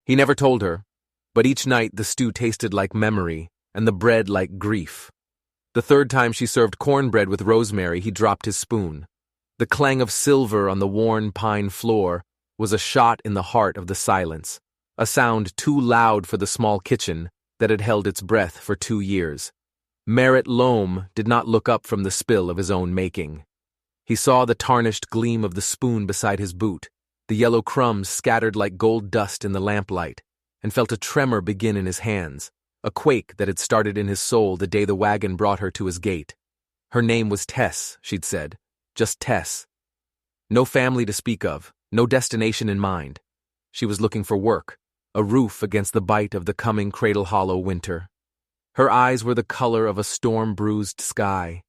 He never told her, but each night the stew tasted like memory and the bread like grief. The third time she served cornbread with rosemary, he dropped his spoon. The clang of silver on the worn pine floor was a shot in the heart of the silence, a sound too loud for the small kitchen that had held its breath for 2 years. Merritt Loam did not look up from the spill of his own making. He saw the tarnished gleam of the spoon beside his boot, the yellow crumbs scattered like gold dust in the lamplight, and felt a tremor begin in his hands, a quake that had started in his soul the day the wagon brought her to his gate. Her name was Tess, she'd said. Just Tess. No family to speak of, no destination in mind. She was looking for work, a roof against the bite of the coming cradle-hollow winter. Her eyes were the color of a storm-bruised sky,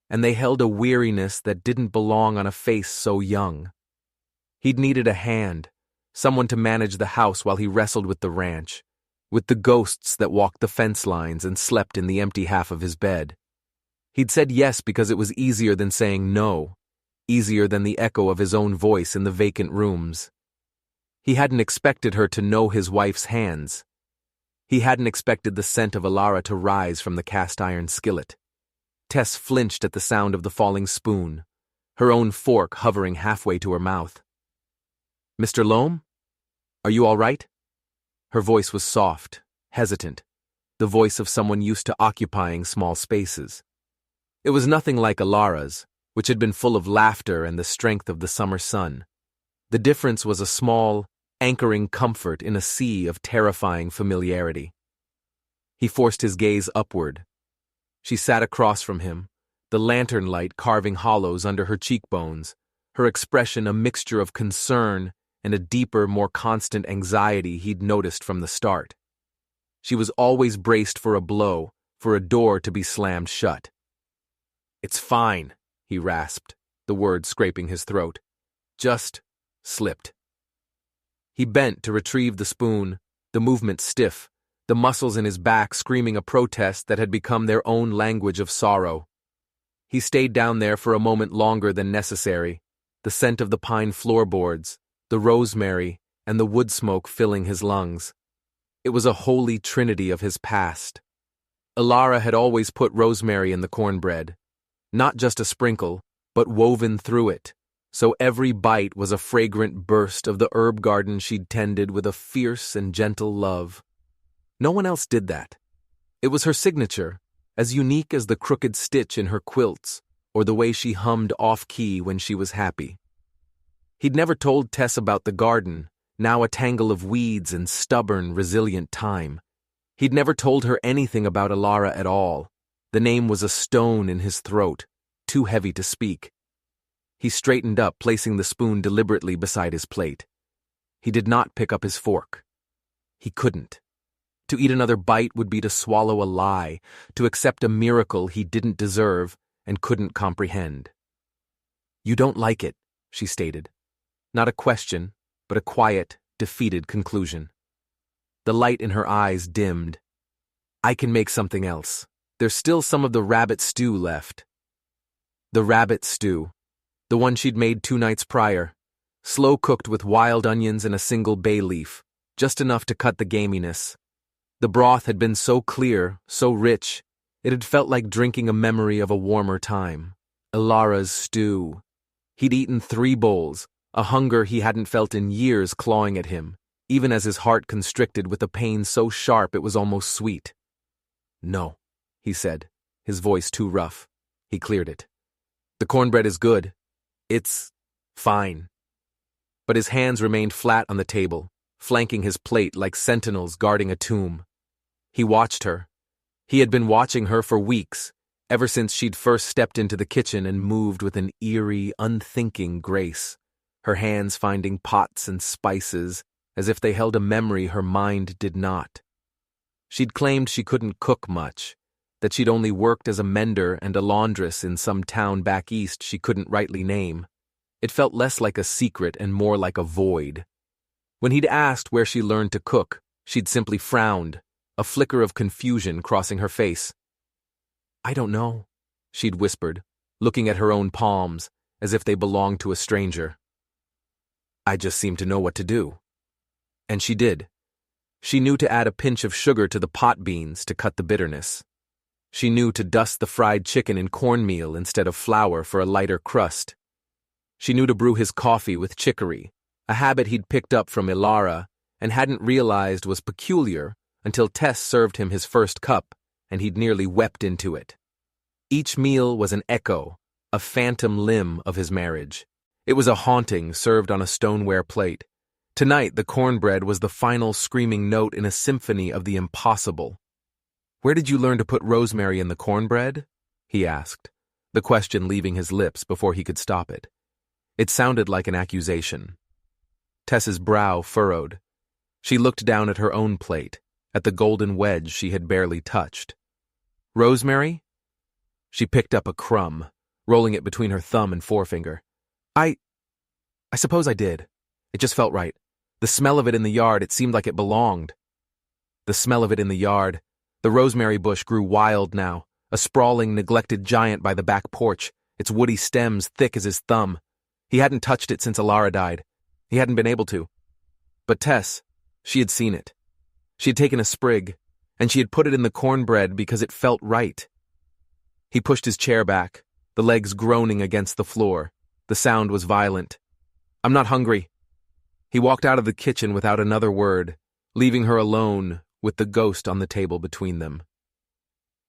and they held a weariness that didn't belong on a face so young. He'd needed a hand, someone to manage the house while he wrestled with the ranch, with the ghosts that walked the fence lines and slept in the empty half of his bed. He'd said yes because it was easier than saying no, easier than the echo of his own voice in the vacant rooms. He hadn't expected her to know his wife's hands. He hadn't expected the scent of Alara to rise from the cast-iron skillet. Tess flinched at the sound of the falling spoon, her own fork hovering halfway to her mouth. "Mr. Loam? Are you all right?" Her voice was soft, hesitant, the voice of someone used to occupying small spaces. It was nothing like Alara's, which had been full of laughter and the strength of the summer sun. The difference was a small, anchoring comfort in a sea of terrifying familiarity. He forced his gaze upward. She sat across from him, the lantern light carving hollows under her cheekbones, her expression a mixture of concern and a deeper, more constant anxiety he'd noticed from the start. She was always braced for a blow, for a door to be slammed shut. "It's fine," he rasped, the words scraping his throat. "Just slipped." He bent to retrieve the spoon, the movement stiff, the muscles in his back screaming a protest that had become their own language of sorrow. He stayed down there for a moment longer than necessary, the scent of the pine floorboards, the rosemary, and the wood smoke filling his lungs. It was a holy trinity of his past. Alara had always put rosemary in the cornbread, not just a sprinkle, but woven through it, so every bite was a fragrant burst of the herb garden she'd tended with a fierce and gentle love. No one else did that. It was her signature, as unique as the crooked stitch in her quilts or the way she hummed off-key when she was happy. He'd never told Tess about the garden, now a tangle of weeds and stubborn, resilient time. He'd never told her anything about Alara at all. The name was a stone in his throat, too heavy to speak. He straightened up, placing the spoon deliberately beside his plate. He did not pick up his fork. He couldn't. To eat another bite would be to swallow a lie, to accept a miracle he didn't deserve and couldn't comprehend. "You don't like it," she stated. Not a question, but a quiet, defeated conclusion. The light in her eyes dimmed. "I can make something else. There's still some of the rabbit stew left." The rabbit stew, the one she'd made 2 nights prior, slow-cooked with wild onions and a single bay leaf, just enough to cut the gaminess. The broth had been so clear, so rich, it had felt like drinking a memory of a warmer time. Alara's stew. He'd eaten 3 bowls, a hunger he hadn't felt in years clawing at him, even as his heart constricted with a pain so sharp it was almost sweet. "No," he said, his voice too rough. He cleared it. "The cornbread is good. It's fine." But his hands remained flat on the table, flanking his plate like sentinels guarding a tomb. He watched her. He had been watching her for weeks, ever since she'd first stepped into the kitchen and moved with an eerie, unthinking grace, her hands finding pots and spices as if they held a memory her mind did not. She'd claimed she couldn't cook much, that she'd only worked as a mender and a laundress in some town back east she couldn't rightly name. It felt less like a secret and more like a void. When he'd asked where she learned to cook, she'd simply frowned, a flicker of confusion crossing her face. "I don't know," she'd whispered, looking at her own palms as if they belonged to a stranger. "I just seem to know what to do." And she did, She knew to add a pinch of sugar to the pot beans to cut the bitterness. She knew to dust the fried chicken in cornmeal instead of flour for a lighter crust. She knew to brew his coffee with chicory, a habit he'd picked up from Ilara and hadn't realized was peculiar until Tess served him his first cup and he'd nearly wept into it. Each meal was an echo, a phantom limb of his marriage. It was a haunting served on a stoneware plate. Tonight, the cornbread was the final screaming note in a symphony of the impossible. "Where did you learn to put rosemary in the cornbread?" he asked, the question leaving his lips before he could stop it. It sounded like an accusation. Tess's brow furrowed. She looked down at her own plate, at the golden wedge she had barely touched. "Rosemary?" She picked up a crumb, rolling it between her thumb and forefinger. I suppose I did. It just felt right. The smell of it in the yard, it seemed like it belonged. The smell of it in the yard. The rosemary bush grew wild now, a sprawling, neglected giant by the back porch, its woody stems thick as his thumb. He hadn't touched it since Ilara died. He hadn't been able to. But Tess, she had seen it. She had taken a sprig, and she had put it in the cornbread because it felt right. He pushed his chair back, the legs groaning against the floor. The sound was violent. "I'm not hungry." He walked out of the kitchen without another word, leaving her alone with the ghost on the table between them.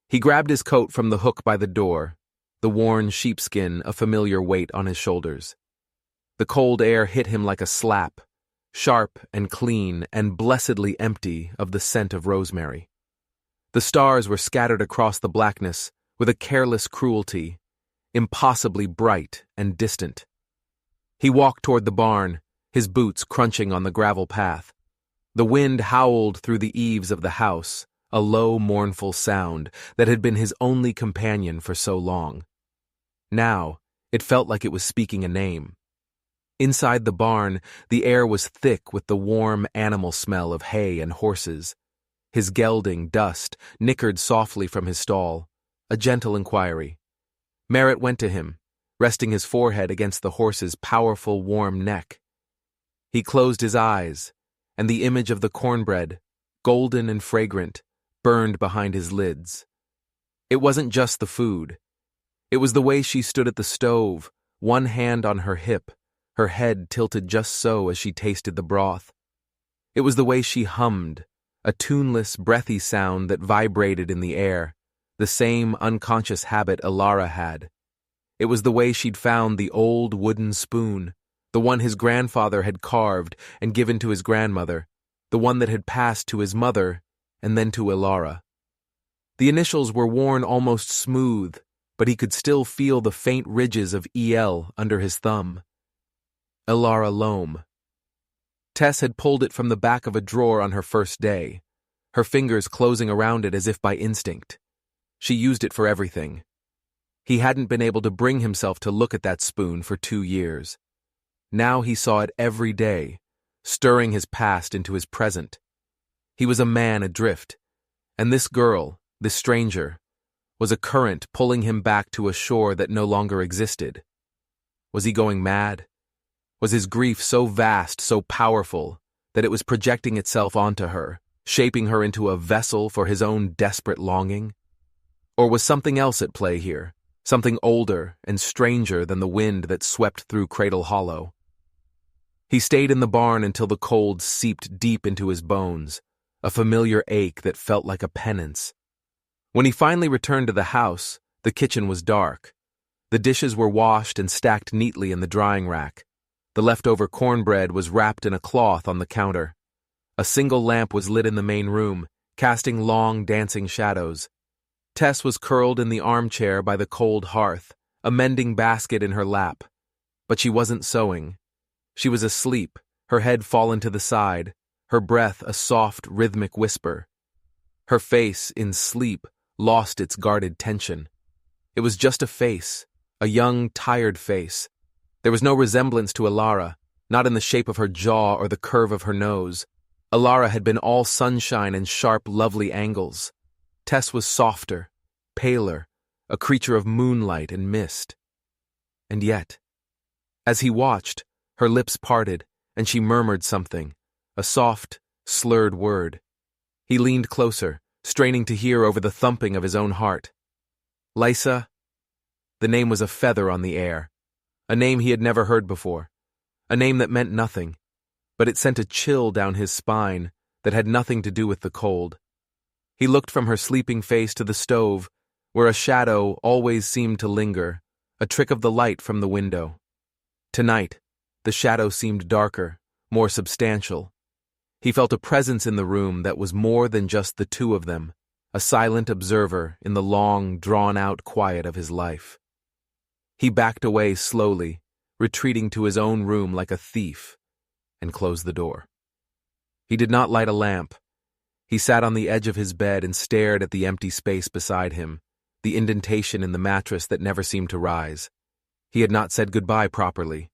He grabbed his coat from the hook by the door, the worn sheepskin a familiar weight on his shoulders. The cold air hit him like a slap, sharp and clean and blessedly empty of the scent of rosemary. The stars were scattered across the blackness with a careless cruelty, impossibly bright and distant. He walked toward the barn, his boots crunching on the gravel path. The wind howled through the eaves of the house, a low, mournful sound that had been his only companion for so long. Now, it felt like it was speaking a name. Inside the barn, the air was thick with the warm animal smell of hay and horses. His gelding, Dust, nickered softly from his stall, a gentle inquiry. Merritt went to him, resting his forehead against the horse's powerful, warm neck. He closed his eyes, and the image of the cornbread, golden and fragrant, burned behind his lids. It wasn't just the food. It was the way she stood at the stove, one hand on her hip, her head tilted just so as she tasted the broth. It was the way she hummed, a tuneless, breathy sound that vibrated in the air, the same unconscious habit Ilara had. It was the way she'd found the old wooden spoon, the one his grandfather had carved and given to his grandmother, the one that had passed to his mother and then to Ilara. The initials were worn almost smooth, but he could still feel the faint ridges of EL under his thumb. Ilara Loam. Tess had pulled it from the back of a drawer on her first day, her fingers closing around it as if by instinct. She used it for everything. He hadn't been able to bring himself to look at that spoon for 2 years. Now he saw it every day, stirring his past into his present. He was a man adrift, and this girl, this stranger, was a current pulling him back to a shore that no longer existed. Was he going mad? Was his grief so vast, so powerful, that it was projecting itself onto her, shaping her into a vessel for his own desperate longing? Or was something else at play here, something older and stranger than the wind that swept through Cradle Hollow? He stayed in the barn until the cold seeped deep into his bones, a familiar ache that felt like a penance. When he finally returned to the house, the kitchen was dark. The dishes were washed and stacked neatly in the drying rack. The leftover cornbread was wrapped in a cloth on the counter. A single lamp was lit in the main room, casting long, dancing shadows. Tess was curled in the armchair by the cold hearth, a mending basket in her lap. But she wasn't sewing. She was asleep, her head fallen to the side, her breath a soft, rhythmic whisper. Her face, in sleep, lost its guarded tension. It was just a face, a young, tired face. There was no resemblance to Ilara, not in the shape of her jaw or the curve of her nose. Ilara had been all sunshine and sharp, lovely angles. Tess was softer, paler, a creature of moonlight and mist. And yet, as he watched, her lips parted, and she murmured something, a soft, slurred word. He leaned closer, straining to hear over the thumping of his own heart. Lysa? The name was a feather on the air. A name he had never heard before. A name that meant nothing, but it sent a chill down his spine that had nothing to do with the cold. He looked from her sleeping face to the stove, where a shadow always seemed to linger, a trick of the light from the window. Tonight, the shadow seemed darker, more substantial. He felt a presence in the room that was more than just the two of them, a silent observer in the long, drawn-out quiet of his life. He backed away slowly, retreating to his own room like a thief, and closed the door. He did not light a lamp. He sat on the edge of his bed and stared at the empty space beside him, the indentation in the mattress that never seemed to rise. He had not said goodbye properly.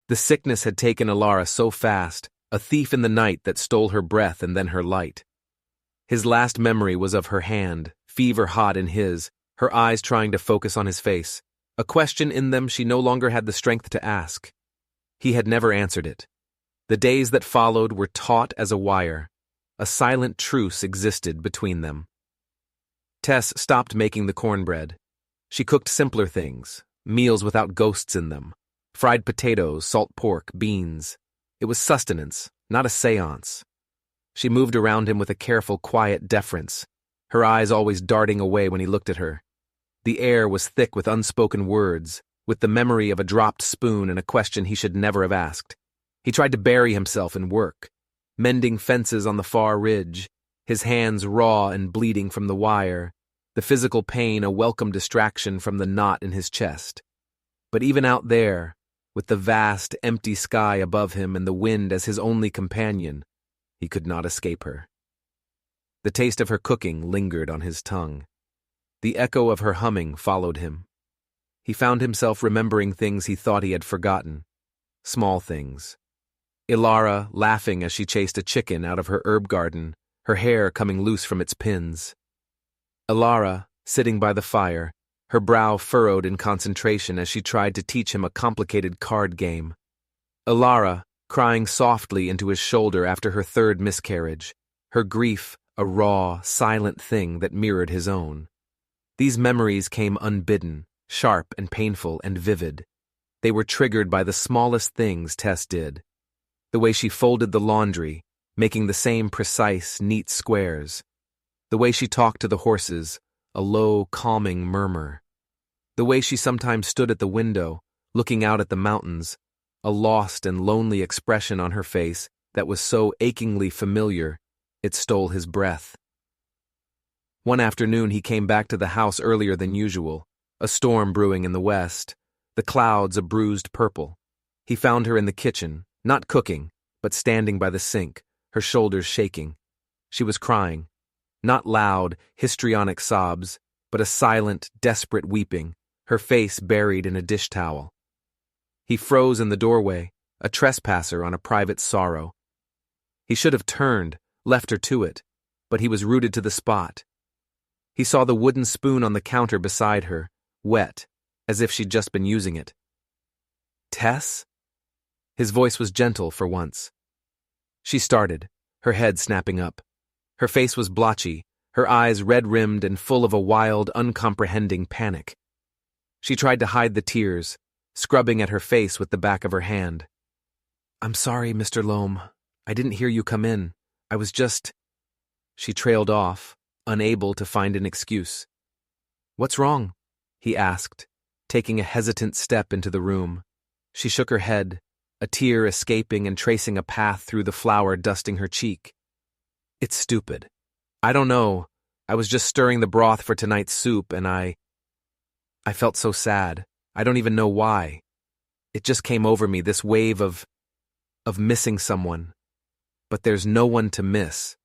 The sickness had taken Alara so fast, a thief in the night that stole her breath and then her light. His last memory was of her hand, fever hot in his, her eyes trying to focus on his face, a question in them she no longer had the strength to ask. He had never answered it. The days that followed were taut as a wire. A silent truce existed between them. Tess stopped making the cornbread. She cooked simpler things, meals without ghosts in them. Fried potatoes, salt pork, beans. It was sustenance, not a seance. She moved around him with a careful, quiet deference, her eyes always darting away when he looked at her. The air was thick with unspoken words, with the memory of a dropped spoon and a question he should never have asked. He tried to bury himself in work, mending fences on the far ridge, his hands raw and bleeding from the wire, the physical pain a welcome distraction from the knot in his chest. But even out there, with the vast, empty sky above him and the wind as his only companion, he could not escape her. The taste of her cooking lingered on his tongue. The echo of her humming followed him. He found himself remembering things he thought he had forgotten. Small things. Ilara laughing as she chased a chicken out of her herb garden, her hair coming loose from its pins. Ilara, sitting by the fire, her brow furrowed in concentration as she tried to teach him a complicated card game. Ilara, crying softly into his shoulder after her third miscarriage, her grief a raw, silent thing that mirrored his own. These memories came unbidden, sharp and painful and vivid. They were triggered by the smallest things Tess did. The way she folded the laundry, making the same precise, neat squares. The way she talked to the horses, a low, calming murmur. The way she sometimes stood at the window, looking out at the mountains, a lost and lonely expression on her face that was so achingly familiar, it stole his breath. One afternoon he came back to the house earlier than usual, a storm brewing in the west, the clouds a bruised purple. He found her in the kitchen, not cooking, but standing by the sink, her shoulders shaking. She was crying, not loud, histrionic sobs, but a silent, desperate weeping, her face buried in a dish towel. He froze in the doorway, a trespasser on a private sorrow. He should have turned, left her to it, but he was rooted to the spot. He saw the wooden spoon on the counter beside her, wet, as if she'd just been using it. Tess? His voice was gentle for once. She started, her head snapping up. Her face was blotchy, her eyes red-rimmed and full of a wild, uncomprehending panic. She tried to hide the tears, scrubbing at her face with the back of her hand. "I'm sorry, Mr. Loam. I didn't hear you come in. I was just—" She trailed off, unable to find an excuse. "What's wrong?" he asked, taking a hesitant step into the room. She shook her head, a tear escaping and tracing a path through the flour dusting her cheek. "It's stupid. I don't know. I was just stirring the broth for tonight's soup and I felt so sad. I don't even know why. It just came over me, this wave of missing someone. But there's no one to miss."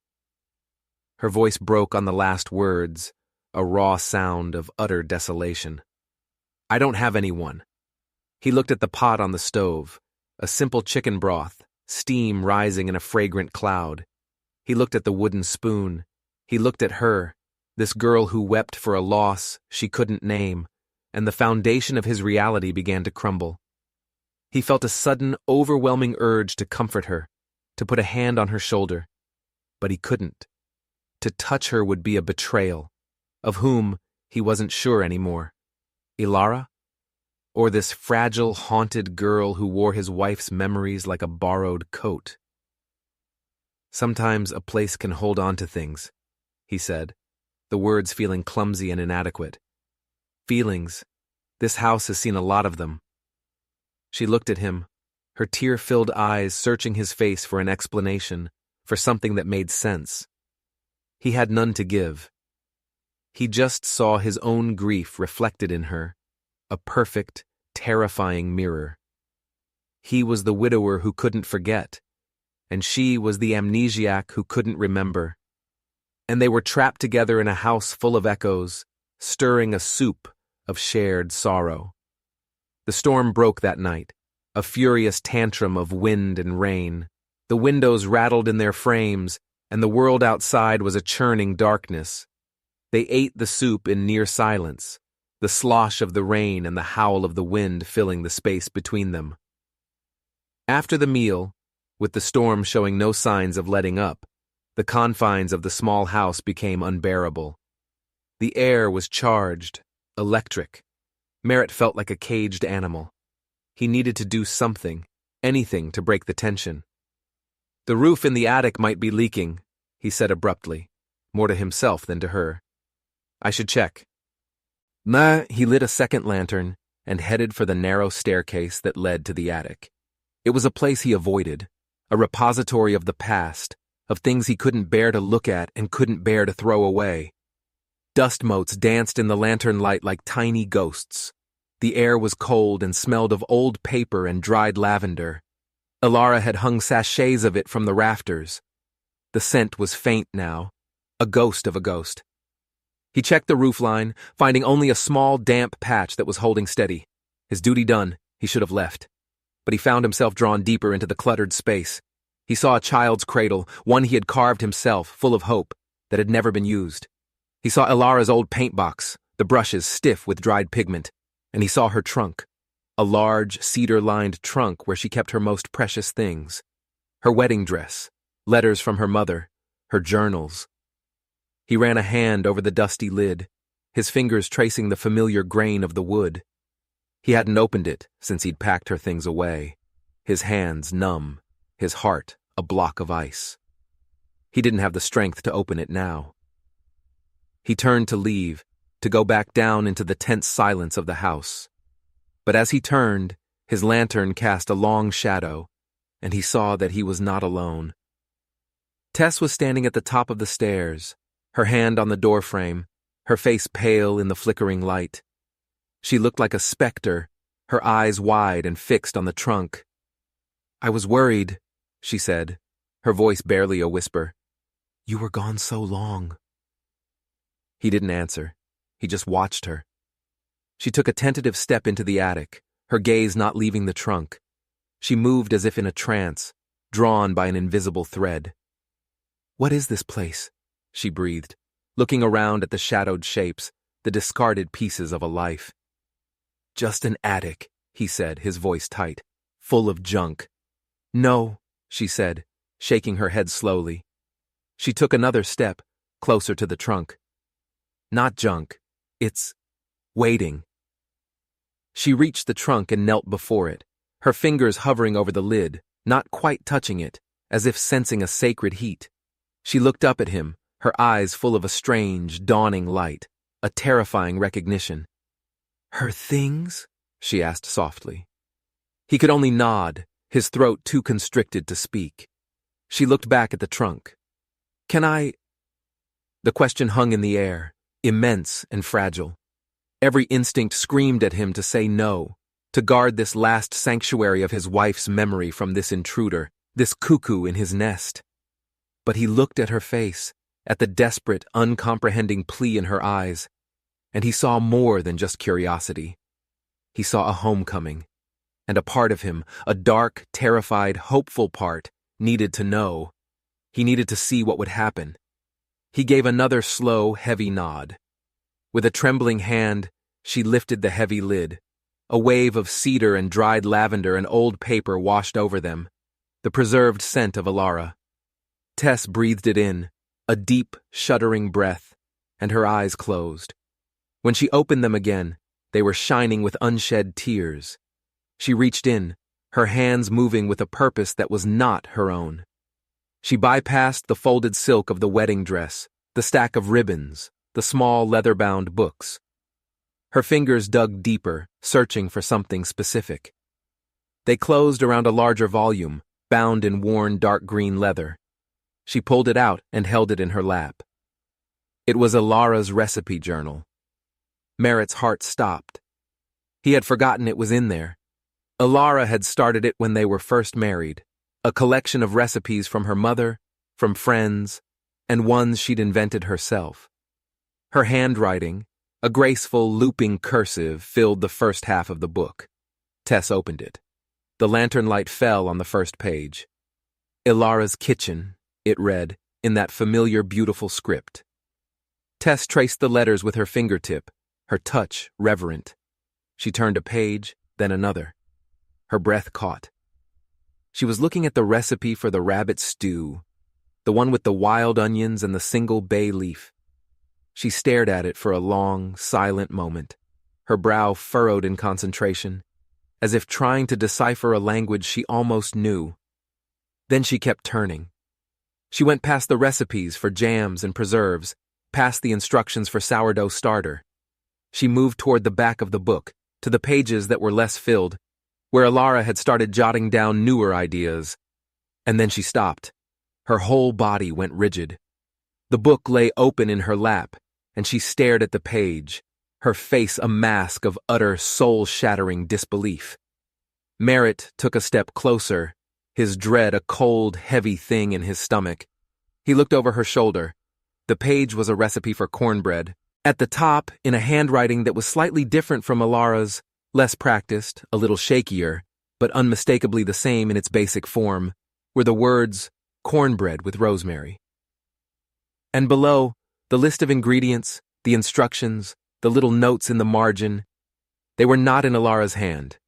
Her voice broke on the last words, a raw sound of utter desolation. "I don't have anyone." He looked at the pot on the stove, a simple chicken broth, steam rising in a fragrant cloud. He looked at the wooden spoon. He looked at her, this girl who wept for a loss she couldn't name, and the foundation of his reality began to crumble. He felt a sudden, overwhelming urge to comfort her, to put a hand on her shoulder, but he couldn't. To touch her would be a betrayal, of whom he wasn't sure anymore. Ilara? Or this fragile, haunted girl who wore his wife's memories like a borrowed coat? Sometimes a place can hold on to things, he said, the words feeling clumsy and inadequate. Feelings. This house has seen a lot of them. She looked at him, her tear-filled eyes searching his face for an explanation, for something that made sense. He had none to give. He just saw his own grief reflected in her, a perfect, terrifying mirror. He was the widower who couldn't forget, and she was the amnesiac who couldn't remember. And they were trapped together in a house full of echoes, stirring a soup of shared sorrow. The storm broke that night, a furious tantrum of wind and rain. The windows rattled in their frames, and the world outside was a churning darkness. They ate the soup in near silence, the slosh of the rain and the howl of the wind filling the space between them. After the meal, with the storm showing no signs of letting up, the confines of the small house became unbearable. The air was charged, electric. Merritt felt like a caged animal. He needed to do something, anything to break the tension. The roof in the attic might be leaking, he said abruptly, more to himself than to her. I should check. He lit a second lantern and headed for the narrow staircase that led to the attic. It was a place he avoided, a repository of the past, of things he couldn't bear to look at and couldn't bear to throw away. Dust motes danced in the lantern light like tiny ghosts. The air was cold and smelled of old paper and dried lavender. Ilara had hung sachets of it from the rafters. The scent was faint now, a ghost of a ghost. He checked the roofline, finding only a small, damp patch that was holding steady. His duty done, he should have left. But he found himself drawn deeper into the cluttered space. He saw a child's cradle, one he had carved himself, full of hope, that had never been used. He saw Ilara's old paint box, the brushes stiff with dried pigment, and he saw her trunk, a large, cedar-lined trunk where she kept her most precious things. Her wedding dress, letters from her mother, her journals. He ran a hand over the dusty lid, his fingers tracing the familiar grain of the wood. He hadn't opened it since he'd packed her things away, his hands numb, his heart a block of ice. He didn't have the strength to open it now. He turned to leave, to go back down into the tense silence of the house. But as he turned, his lantern cast a long shadow, and he saw that he was not alone. Tess was standing at the top of the stairs, her hand on the doorframe, her face pale in the flickering light. She looked like a specter, her eyes wide and fixed on the trunk. I was worried, she said, her voice barely a whisper. You were gone so long. He didn't answer. He just watched her. She took a tentative step into the attic, her gaze not leaving the trunk. She moved as if in a trance, drawn by an invisible thread. What is this place? She breathed, looking around at the shadowed shapes, the discarded pieces of a life. Just an attic, he said, his voice tight, full of junk. No, she said, shaking her head slowly. She took another step, closer to the trunk. Not junk. It's waiting. She reached the trunk and knelt before it, her fingers hovering over the lid, not quite touching it, as if sensing a sacred heat. She looked up at him, her eyes full of a strange, dawning light, a terrifying recognition. Her things? She asked softly. He could only nod, his throat too constricted to speak. She looked back at the trunk. Can I? The question hung in the air, immense and fragile. Every instinct screamed at him to say no, to guard this last sanctuary of his wife's memory from this intruder, this cuckoo in his nest. But he looked at her face, at the desperate, uncomprehending plea in her eyes, and he saw more than just curiosity. He saw a homecoming, and a part of him, a dark, terrified, hopeful part, needed to know. He needed to see what would happen. He gave another slow, heavy nod. With a trembling hand, she lifted the heavy lid. A wave of cedar and dried lavender and old paper washed over them, the preserved scent of Ilara. Tess breathed it in, A deep, shuddering breath, and her eyes closed. When she opened them again, they were shining with unshed tears. She reached in, her hands moving with a purpose that was not her own. She bypassed the folded silk of the wedding dress, the stack of ribbons, the small leather-bound books. Her fingers dug deeper, searching for something specific. They closed around a larger volume, bound in worn dark green leather. She pulled it out and held it in her lap. It was Ilara's recipe journal. Merritt's heart stopped. He had forgotten it was in there. Ilara had started it when they were first married, a collection of recipes from her mother, from friends, and ones she'd invented herself. Her handwriting, a graceful, looping cursive, filled the first half of the book. Tess opened it. The lantern light fell on the first page. Ilara's kitchen, it read, in that familiar, beautiful script. Tess traced the letters with her fingertip, her touch reverent. She turned a page, then another. Her breath caught. She was looking at the recipe for the rabbit stew, the one with the wild onions and the single bay leaf. She stared at it for a long, silent moment, her brow furrowed in concentration, as if trying to decipher a language she almost knew. Then she kept turning. She went past the recipes for jams and preserves, past the instructions for sourdough starter. She moved toward the back of the book, to the pages that were less filled, where Ilara had started jotting down newer ideas. And then she stopped. Her whole body went rigid. The book lay open in her lap, and she stared at the page, her face a mask of utter, soul-shattering disbelief. Merritt took a step closer, his dread a cold, heavy thing in his stomach. He looked over her shoulder. The page was a recipe for cornbread. At the top, in a handwriting that was slightly different from Ilara's, less practiced, a little shakier, but unmistakably the same in its basic form, were the words, cornbread with rosemary. And below, the list of ingredients, the instructions, the little notes in the margin, they were not in Ilara's hand.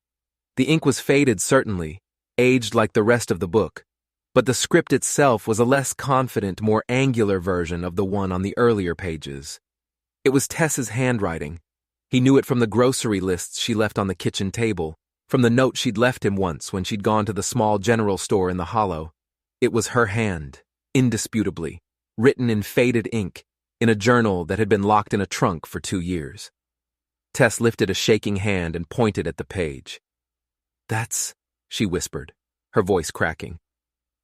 The ink was faded, certainly, aged like the rest of the book, but the script itself was a less confident, more angular version of the one on the earlier pages. It was Tess's handwriting. He knew it from the grocery lists she left on the kitchen table, from the note she'd left him once when she'd gone to the small general store in the hollow. It was her hand, indisputably, written in faded ink, in a journal that had been locked in a trunk for 2 years. Tess lifted a shaking hand and pointed at the page. "That's," she whispered, her voice cracking.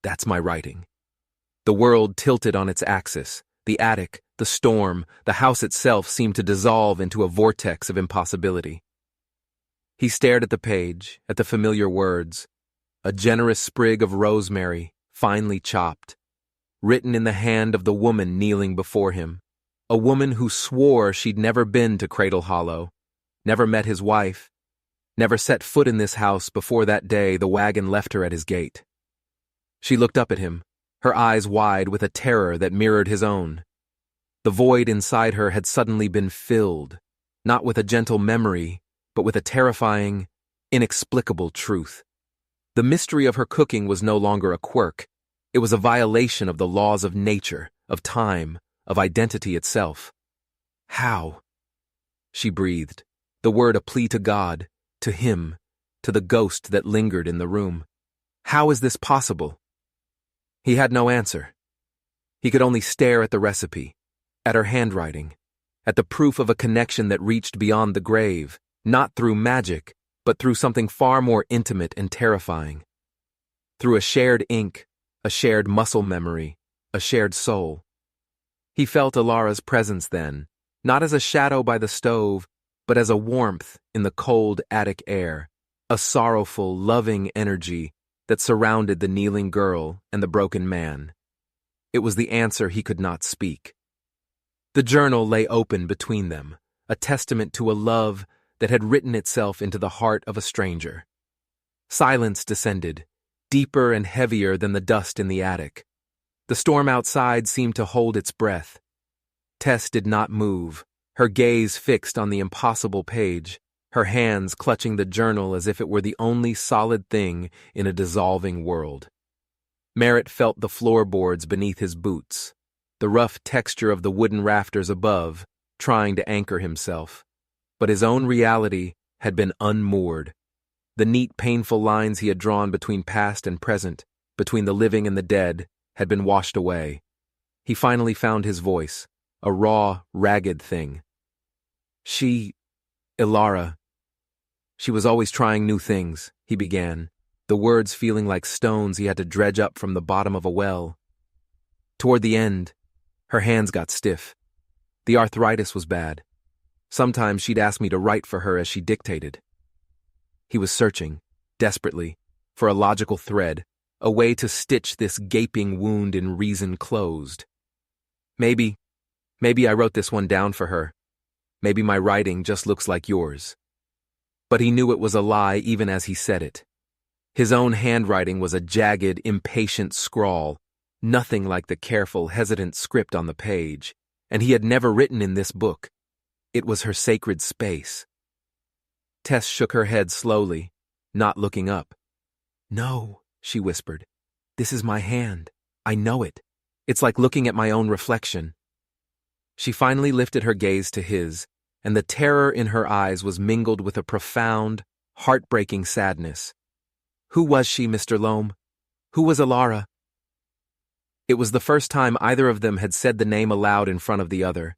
"That's my writing." The world tilted on its axis. The attic, the storm, the house itself seemed to dissolve into a vortex of impossibility. He stared at the page, at the familiar words. A generous sprig of rosemary, finely chopped, written in the hand of the woman kneeling before him, a woman who swore she'd never been to Cradle Hollow, never met his wife, never set foot in this house before that day the wagon left her at his gate. She looked up at him, her eyes wide with a terror that mirrored his own. The void inside her had suddenly been filled, not with a gentle memory, but with a terrifying, inexplicable truth. The mystery of her cooking was no longer a quirk. It was a violation of the laws of nature, of time, of identity itself. "How?" she breathed, the word a plea to God, to him, to the ghost that lingered in the room. "How is this possible?" He had no answer. He could only stare at the recipe, at her handwriting, at the proof of a connection that reached beyond the grave, not through magic, but through something far more intimate and terrifying. Through a shared ink, a shared muscle memory, a shared soul. He felt Ilara's presence then, not as a shadow by the stove, but as a warmth in the cold attic air, a sorrowful, loving energy that surrounded the kneeling girl and the broken man. It was the answer he could not speak. The journal lay open between them, a testament to a love that had written itself into the heart of a stranger. Silence descended, deeper and heavier than the dust in the attic. The storm outside seemed to hold its breath. Tess did not move, her gaze fixed on the impossible page, her hands clutching the journal as if it were the only solid thing in a dissolving world. Merritt felt the floorboards beneath his boots. the rough texture of the wooden rafters above, trying to anchor himself. But his own reality had been unmoored. The neat, painful lines he had drawn between past and present, between the living and the dead, had been washed away. He finally found his voice, a raw, ragged thing. Ilara. She was always trying new things, he began, the words feeling like stones he had to dredge up from the bottom of a well. Toward the end, her hands got stiff. The arthritis was bad. Sometimes she'd ask me to write for her as she dictated. He was searching, desperately, for a logical thread, a way to stitch this gaping wound in reason closed. Maybe I wrote this one down for her. Maybe my writing just looks like yours. But he knew it was a lie even as he said it. His own handwriting was a jagged, impatient scrawl, nothing like the careful, hesitant script on the page, and he had never written in this book. It was her sacred space. Tess shook her head slowly, not looking up. "No," she whispered. "This is my hand. I know it. It's like looking at my own reflection." She finally lifted her gaze to his, and the terror in her eyes was mingled with a profound, heartbreaking sadness. "Who was she, Mr. Loam? Who was Ilara?" It was the first time either of them had said the name aloud in front of the other.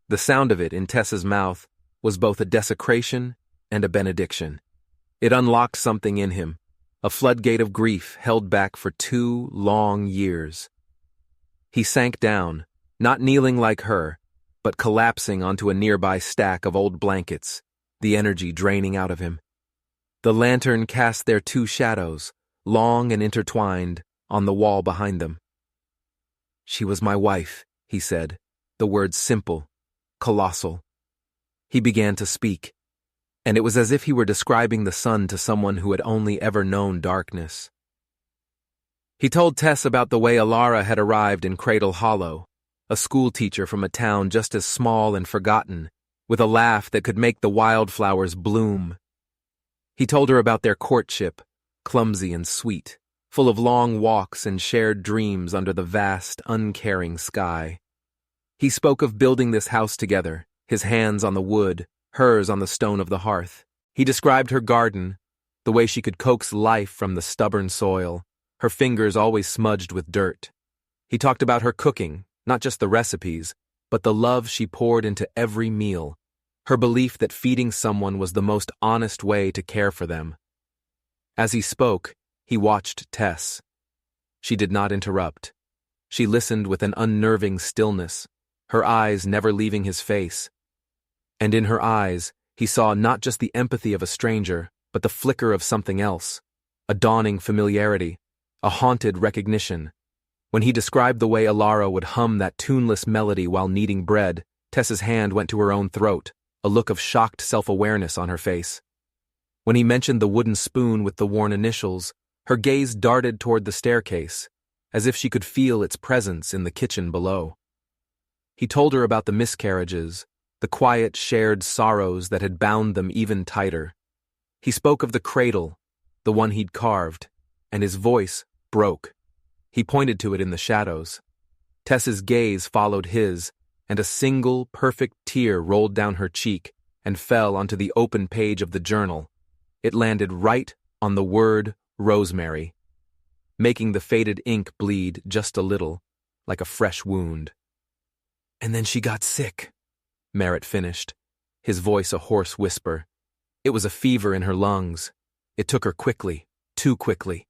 The sound of it in Tess's mouth was both a desecration and a benediction. It unlocked something in him, a floodgate of grief held back for 2 long years. He sank down, not kneeling like her, but collapsing onto a nearby stack of old blankets, the energy draining out of him. The lantern cast their 2 shadows, long and intertwined, on the wall behind them. "She was my wife," he said, the words simple, colossal. He began to speak, and it was as if he were describing the sun to someone who had only ever known darkness. He told Tess about the way Ilara had arrived in Cradle Hollow, a schoolteacher from a town just as small and forgotten, with a laugh that could make the wildflowers bloom. He told her about their courtship, clumsy and sweet, full of long walks and shared dreams under the vast, uncaring sky. He spoke of building this house together, his hands on the wood, hers on the stone of the hearth. He described her garden, the way she could coax life from the stubborn soil, her fingers always smudged with dirt. He talked about her cooking, not just the recipes, but the love she poured into every meal, her belief that feeding someone was the most honest way to care for them. As he spoke, he watched Tess. She did not interrupt. She listened with an unnerving stillness, her eyes never leaving his face. And in her eyes, he saw not just the empathy of a stranger, but the flicker of something else, a dawning familiarity, a haunted recognition. When he described the way Ilara would hum that tuneless melody while kneading bread, Tess's hand went to her own throat, a look of shocked self-awareness on her face. When he mentioned the wooden spoon with the worn initials, her gaze darted toward the staircase, as if she could feel its presence in the kitchen below. He told her about the miscarriages, the quiet shared sorrows that had bound them even tighter. He spoke of the cradle, the one he'd carved, and his voice broke. He pointed to it in the shadows. Tess's gaze followed his, and a single, perfect tear rolled down her cheek and fell onto the open page of the journal. It landed right on the word rosemary, making the faded ink bleed just a little, like a fresh wound. "And then she got sick," Merritt finished, his voice a hoarse whisper. It was a fever in her lungs. It took her quickly, too quickly.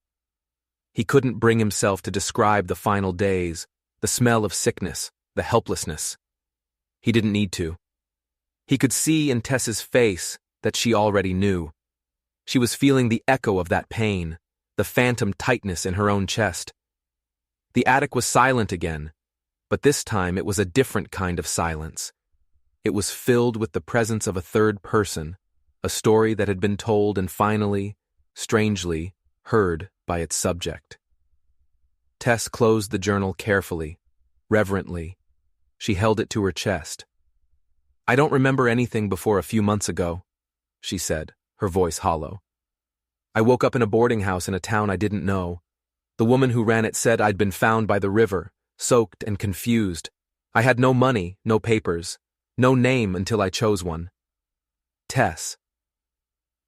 He couldn't bring himself to describe the final days, the smell of sickness, the helplessness. He didn't need to. He could see in Tess's face that she already knew. She was feeling the echo of that pain, the phantom tightness in her own chest. The attic was silent again, but this time it was a different kind of silence. It was filled with the presence of a third person, a story that had been told and finally, strangely, heard by its subject. Tess closed the journal carefully, reverently. She held it to her chest. "I don't remember anything before a few months ago," she said, her voice hollow. "I woke up in a boarding house in a town I didn't know. The woman who ran it said I'd been found by the river, soaked and confused, I had no money, no papers, no name until I chose one. Tess.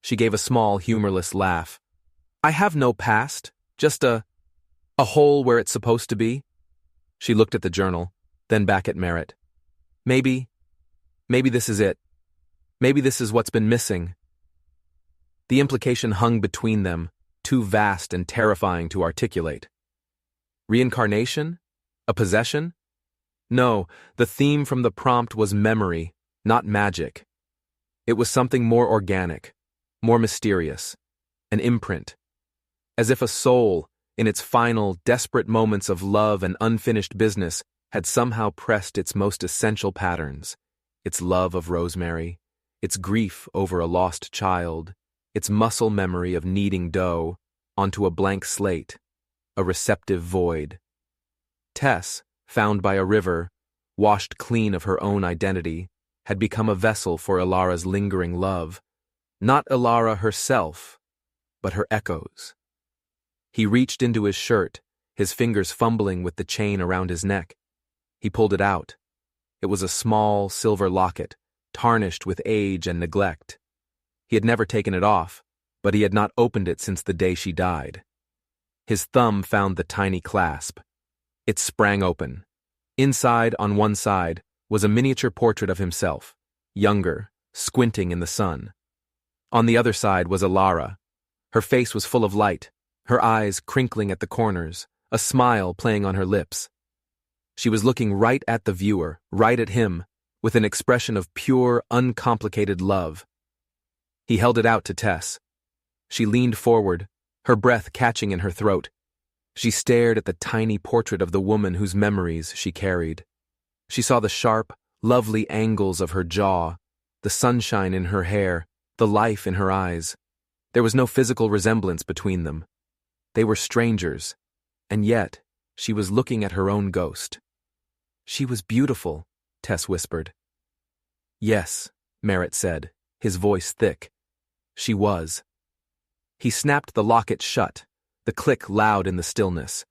She gave a small, humorless laugh. I have no past, just a hole where it's supposed to be. She looked at the journal, then back at Merritt. Maybe this is it. Maybe this is what's been missing. The implication hung between them, too vast and terrifying to articulate. Reincarnation? A possession? No, the theme from the prompt was memory, not magic. It was something more organic, more mysterious, an imprint. As if a soul, in its final, desperate moments of love and unfinished business, had somehow pressed its most essential patterns, its love of Rosemary, its grief over a lost child, its muscle memory of kneading dough, onto a blank slate, a receptive void. Tess, found by a river, washed clean of her own identity, had become a vessel for Ilara's lingering love, not Ilara herself, but her echoes. He reached into his shirt, his fingers fumbling with the chain around his neck. He pulled it out. It was a small silver locket, tarnished with age and neglect. He had never taken it off, but he had not opened it since the day she died. His thumb found the tiny clasp. It sprang open. Inside, on one side, was a miniature portrait of himself, younger, squinting in the sun. On the other side was Ilara. Her face was full of light, her eyes crinkling at the corners, a smile playing on her lips. She was looking right at the viewer, right at him, with an expression of pure, uncomplicated love. He held it out to Tess. She leaned forward, her breath catching in her throat. She stared at the tiny portrait of the woman whose memories she carried. She saw the sharp, lovely angles of her jaw, the sunshine in her hair, the life in her eyes. There was no physical resemblance between them. They were strangers, and yet she was looking at her own ghost. She was beautiful, Tess whispered. Yes, Merritt said, his voice thick. She was. He snapped the locket shut, the click loud in the stillness.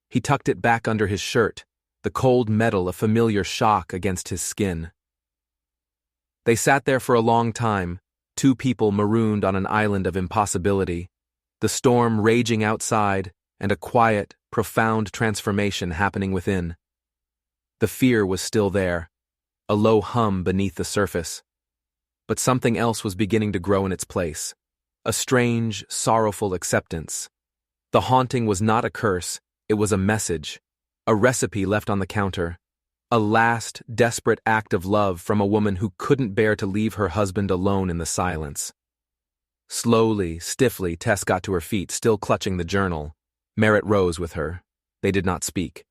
He tucked it back under his shirt, the cold metal a familiar shock against his skin. They sat there for a long time, two people marooned on an island of impossibility, the storm raging outside and a quiet, profound transformation happening within. The fear was still there, a low hum beneath the surface. But something else was beginning to grow in its place, a strange, sorrowful acceptance. The haunting was not a curse, it was a message, a recipe left on the counter, a last, desperate act of love from a woman who couldn't bear to leave her husband alone in the silence. Slowly, stiffly, Tess got to her feet, still clutching the journal. Merritt rose with her. They did not speak.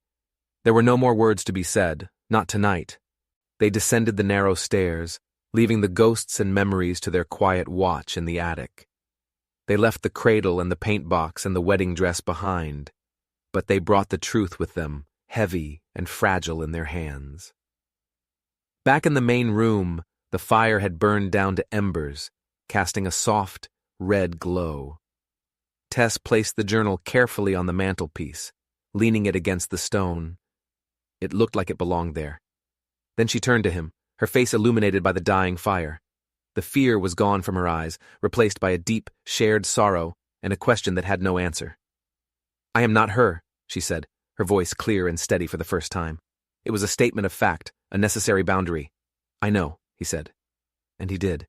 There were no more words to be said, not tonight. They descended the narrow stairs, leaving the ghosts and memories to their quiet watch in the attic. They left the cradle and the paint box and the wedding dress behind, but they brought the truth with them, heavy and fragile in their hands. Back in the main room, the fire had burned down to embers, casting a soft, red glow. Tess placed the journal carefully on the mantelpiece, leaning it against the stone. It looked like it belonged there. Then she turned to him, her face illuminated by the dying fire. The fear was gone from her eyes, replaced by a deep, shared sorrow and a question that had no answer. I am not her, she said, her voice clear and steady for the first time. It was a statement of fact, a necessary boundary. I know, he said. And he did.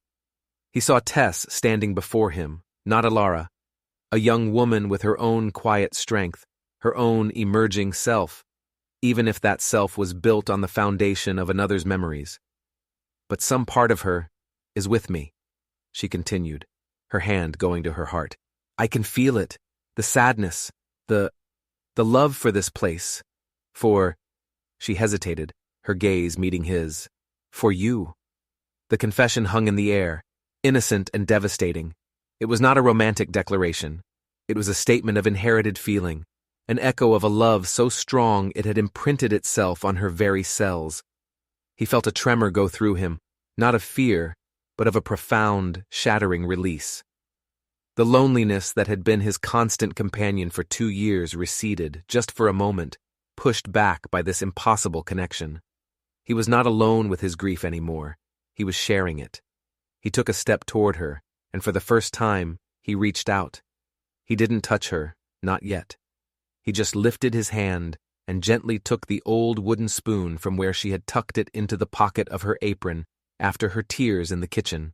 He saw Tess standing before him, not Ilara, a young woman with her own quiet strength, her own emerging self, even if that self was built on the foundation of another's memories. But some part of her is with me, she continued, her hand going to her heart. I can feel it, the sadness, the love for this place, for, she hesitated, her gaze meeting his, for you. The confession hung in the air, innocent and devastating. It was not a romantic declaration. It was a statement of inherited feeling, an echo of a love so strong it had imprinted itself on her very cells. He felt a tremor go through him, not of fear, but of a profound, shattering release. The loneliness that had been his constant companion for 2 years receded, just for a moment, pushed back by this impossible connection. He was not alone with his grief anymore. He was sharing it. He took a step toward her, and for the first time, he reached out. He didn't touch her, not yet. He just lifted his hand and gently took the old wooden spoon from where she had tucked it into the pocket of her apron after her tears in the kitchen.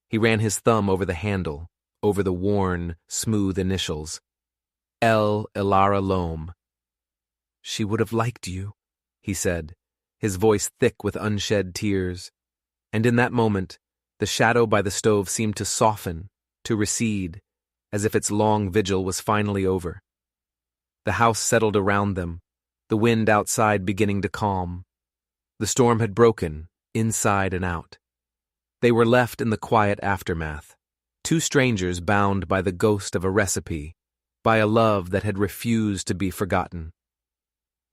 He ran his thumb over the handle, over the worn, smooth initials. L. Ilara Loam. "She would have liked you," he said, his voice thick with unshed tears. And in that moment, the shadow by the stove seemed to soften, to recede, as if its long vigil was finally over. The house settled around them, the wind outside beginning to calm. The storm had broken, inside and out. They were left in the quiet aftermath, two strangers bound by the ghost of a recipe, by a love that had refused to be forgotten.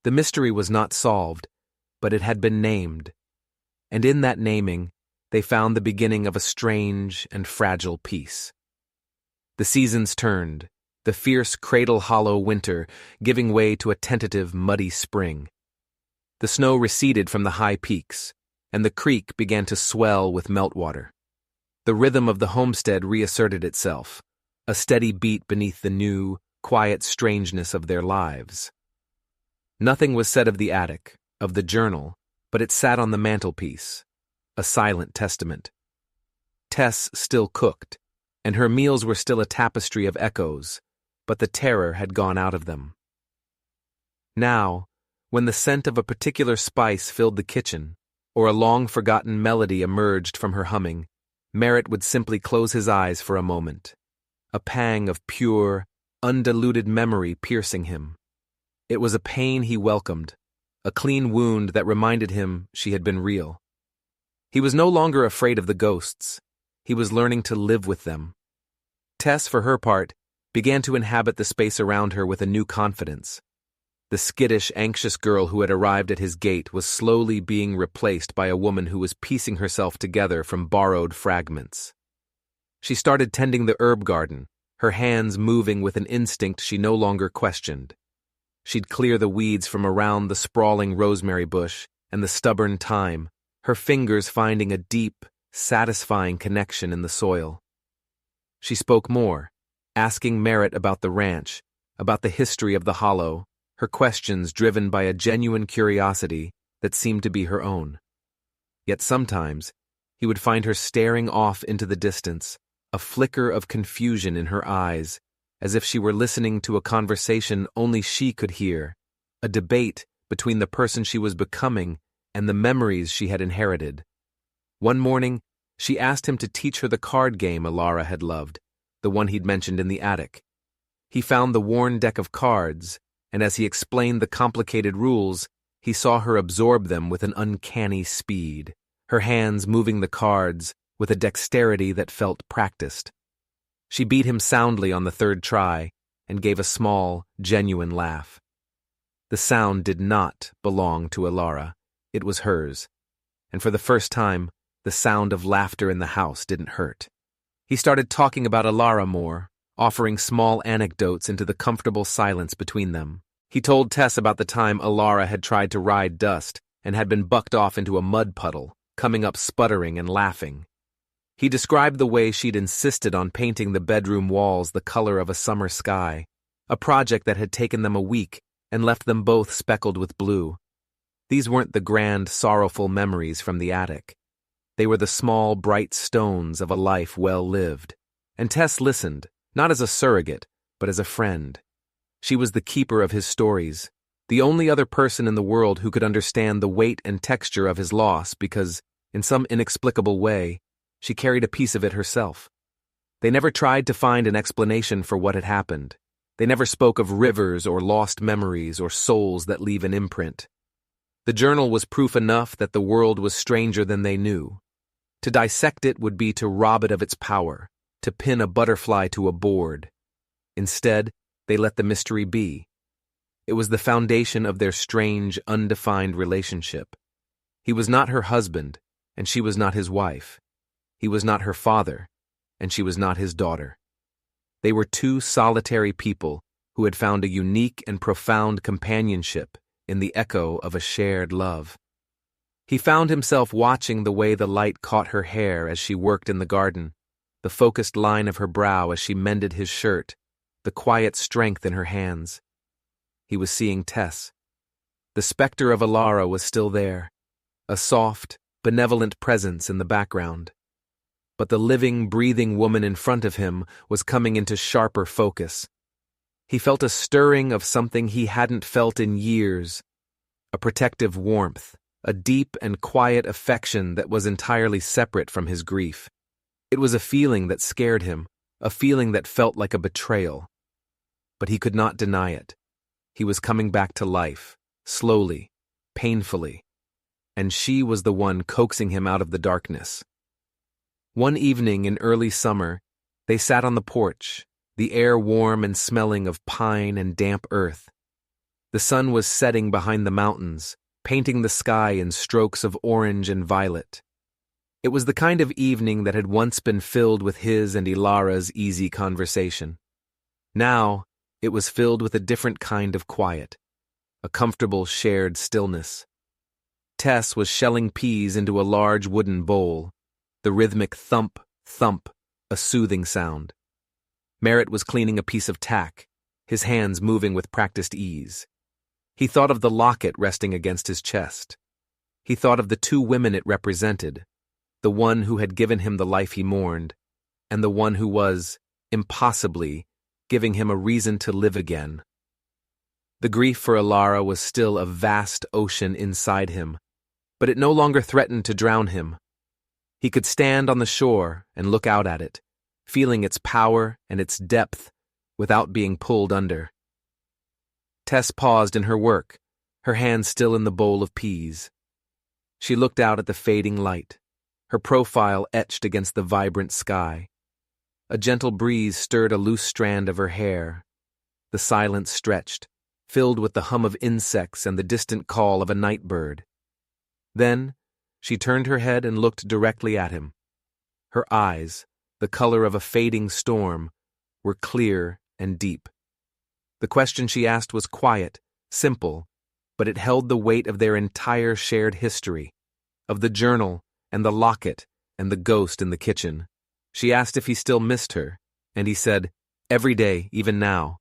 The mystery was not solved, but it had been named, and in that naming, they found the beginning of a strange and fragile peace. The seasons turned, the fierce cradle-hollow winter giving way to a tentative, muddy spring. The snow receded from the high peaks, and the creek began to swell with meltwater. The rhythm of the homestead reasserted itself, a steady beat beneath the new, quiet strangeness of their lives. Nothing was said of the attic, of the journal, but it sat on the mantelpiece, a silent testament. Tess still cooked, and her meals were still a tapestry of echoes, but the terror had gone out of them. Now, when the scent of a particular spice filled the kitchen, or a long-forgotten melody emerged from her humming, Merritt would simply close his eyes for a moment, a pang of pure, undiluted memory piercing him. It was a pain he welcomed, a clean wound that reminded him she had been real. He was no longer afraid of the ghosts. He was learning to live with them. Tess, for her part, began to inhabit the space around her with a new confidence. The skittish, anxious girl who had arrived at his gate was slowly being replaced by a woman who was piecing herself together from borrowed fragments. She started tending the herb garden, her hands moving with an instinct she no longer questioned. She'd clear the weeds from around the sprawling rosemary bush and the stubborn thyme, her fingers finding a deep, satisfying connection in the soil. She spoke more, asking Merritt about the ranch, about the history of the hollow, her questions driven by a genuine curiosity that seemed to be her own. Yet sometimes, he would find her staring off into the distance, a flicker of confusion in her eyes, as if she were listening to a conversation only she could hear, a debate between the person she was becoming and the memories she had inherited. One morning, she asked him to teach her the card game Ilara had loved, the one he'd mentioned in the attic. He found the worn deck of cards, and as he explained the complicated rules, he saw her absorb them with an uncanny speed, her hands moving the cards with a dexterity that felt practiced. She beat him soundly on the third try and gave a small, genuine laugh. The sound did not belong to Ilara. It was hers. And for the first time, the sound of laughter in the house didn't hurt. He started talking about Ilara more, offering small anecdotes into the comfortable silence between them. He told Tess about the time Ilara had tried to ride dust and had been bucked off into a mud puddle, coming up sputtering and laughing. He described the way she'd insisted on painting the bedroom walls the color of a summer sky, a project that had taken them a week and left them both speckled with blue. These weren't the grand, sorrowful memories from the attic. They were the small, bright stones of a life well lived. And Tess listened, not as a surrogate, but as a friend. She was the keeper of his stories, the only other person in the world who could understand the weight and texture of his loss because, in some inexplicable way, she carried a piece of it herself. They never tried to find an explanation for what had happened. They never spoke of rivers or lost memories or souls that leave an imprint. The journal was proof enough that the world was stranger than they knew. To dissect it would be to rob it of its power, to pin a butterfly to a board. Instead, they let the mystery be. It was the foundation of their strange, undefined relationship. He was not her husband, and she was not his wife. He was not her father, and she was not his daughter. They were two solitary people who had found a unique and profound companionship in the echo of a shared love. He found himself watching the way the light caught her hair as she worked in the garden, the focused line of her brow as she mended his shirt, the quiet strength in her hands. He was seeing Tess. The specter of Alara was still there, a soft, benevolent presence in the background. But the living, breathing woman in front of him was coming into sharper focus. He felt a stirring of something he hadn't felt in years, a protective warmth, a deep and quiet affection that was entirely separate from his grief. It was a feeling that scared him, a feeling that felt like a betrayal. But he could not deny it. He was coming back to life, slowly, painfully, and she was the one coaxing him out of the darkness. One evening in early summer, they sat on the porch, the air warm and smelling of pine and damp earth. The sun was setting behind the mountains, painting the sky in strokes of orange and violet. It was the kind of evening that had once been filled with his and Ilara's easy conversation. Now, it was filled with a different kind of quiet, a comfortable shared stillness. Tess was shelling peas into a large wooden bowl, the rhythmic thump, thump, a soothing sound. Merritt was cleaning a piece of tack, his hands moving with practiced ease. He thought of the locket resting against his chest. He thought of the two women it represented, the one who had given him the life he mourned, and the one who was, impossibly, giving him a reason to live again. The grief for Alara was still a vast ocean inside him, but it no longer threatened to drown him. He could stand on the shore and look out at it, feeling its power and its depth without being pulled under. Tess paused in her work, her hands still in the bowl of peas. She looked out at the fading light, her profile etched against the vibrant sky. A gentle breeze stirred a loose strand of her hair. The silence stretched, filled with the hum of insects and the distant call of a night bird. Then, she turned her head and looked directly at him. Her eyes, the color of a fading storm, were clear and deep. The question she asked was quiet, simple, but it held the weight of their entire shared history, of the journal and the locket and the ghost in the kitchen. She asked if he still missed her, and he said, "Every day, even now."